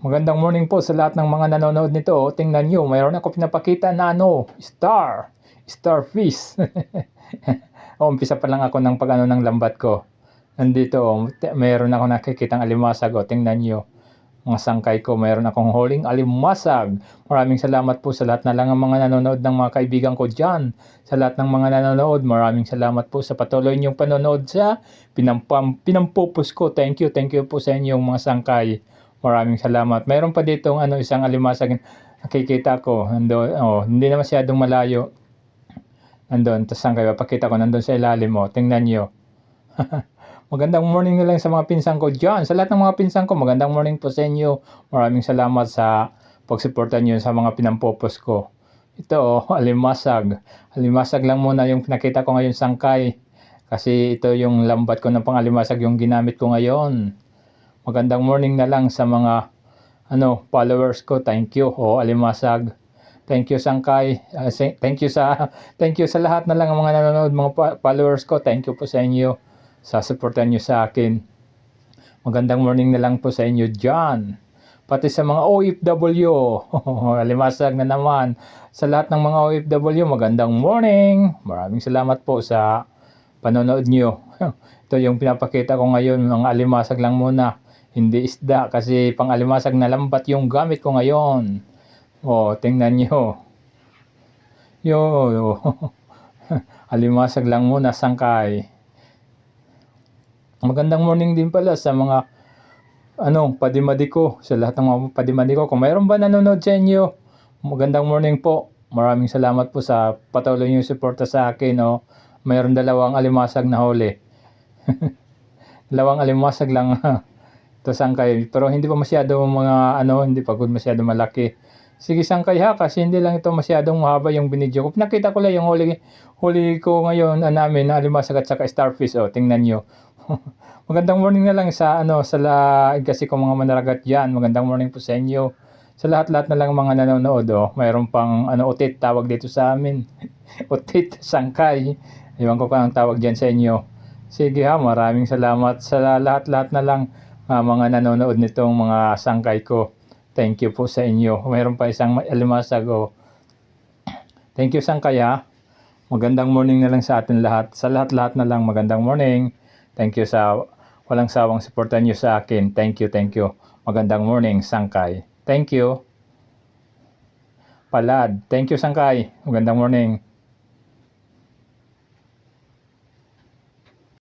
Magandang morning po sa lahat ng mga nanonood nito. Tingnan nyo, mayroon ako pinapakita na starfish. Umpisa pa lang ako ng ng lambat ko. Nandito, mayroon ako nakikitang alimasag. Tingnan nyo, mga sangkay ko, mayroon akong huling alimasag. Maraming salamat po sa lahat na lang ang mga nanonood ng mga kaibigan ko dyan. Sa lahat ng mga nanonood, maraming salamat po sa patuloy niyong panonood sa pinampupus ko. Thank you po sa inyong mga sangkay. Maraming salamat. Mayroon pa dito isang alimasag nakikita ko. Hindi na masyadong malayo. Nandun, tapos sangkay, papakita ko, nandun sa ilalim mo. Tingnan nyo. Magandang morning na lang sa mga pinsan ko dyan. Sa lahat ng mga pinsan ko, magandang morning po sa inyo. Maraming salamat sa pagsuporta nyo sa mga pinampopos ko. Ito, alimasag. Alimasag lang muna yung pinakita ko ngayon sangkay. Kasi ito yung lambat ko ng pangalimasag yung ginamit ko ngayon. Magandang morning na lang sa mga followers ko. Thank you. Alimasag. Thank you sangkay. Thank you sa lahat na lang ang mga nanonood, mga followers ko. Thank you po sa inyo sa suportan nyo sa akin. Magandang morning na lang po sa inyo dyan. Pati sa mga OFW. Alimasag na naman. Sa lahat ng mga OFW, magandang morning. Maraming salamat po sa panonood nyo. Ito yung pinapakita ko ngayon. Mga alimasag lang muna. Hindi isda kasi pang alimasag na lambat yung gamit ko ngayon. Tingnan nyo. Alimasag lang muna sangkay. Magandang morning din pala sa mga padimadi ko, sa lahat ng mga padimadi ko. Kung mayroon ba nanonood sa inyo, magandang morning po. Maraming salamat po sa patuloy niyong suporta sa akin. Mayroon dalawang alimasag na huli. Dalawang alimasag lang. Ito sangkay, pero hindi pa masyado hindi pa masyado malaki. Sige sangkay ha, kasi hindi lang ito masyadong mahaba yung binidyo ko. Nakita ko lang yung huli ko ngayon namin na alimasag at saka starfish. Tingnan nyo. Magandang morning na lang sa kasi kung mga manaragat diyan. Magandang morning po sa inyo. Sa lahat-lahat na lang mga nanonood. Mayroon pang utit tawag dito sa amin. Utit sangkay. Iwan ko pa ang tawag diyan sa inyo. Sige ha, maraming salamat sa lahat-lahat na lang mga nanonood nitong mga sangkay ko. Thank you po sa inyo. Mayroon pa isang alimasag. Thank you sangkay ha. Magandang morning na lang sa atin lahat. Sa lahat-lahat na lang magandang morning. Thank you sa walang sawang suporta nyo sa akin. Thank you. Magandang morning, sangkay. Thank you. Palad. Thank you, sangkay. Magandang morning.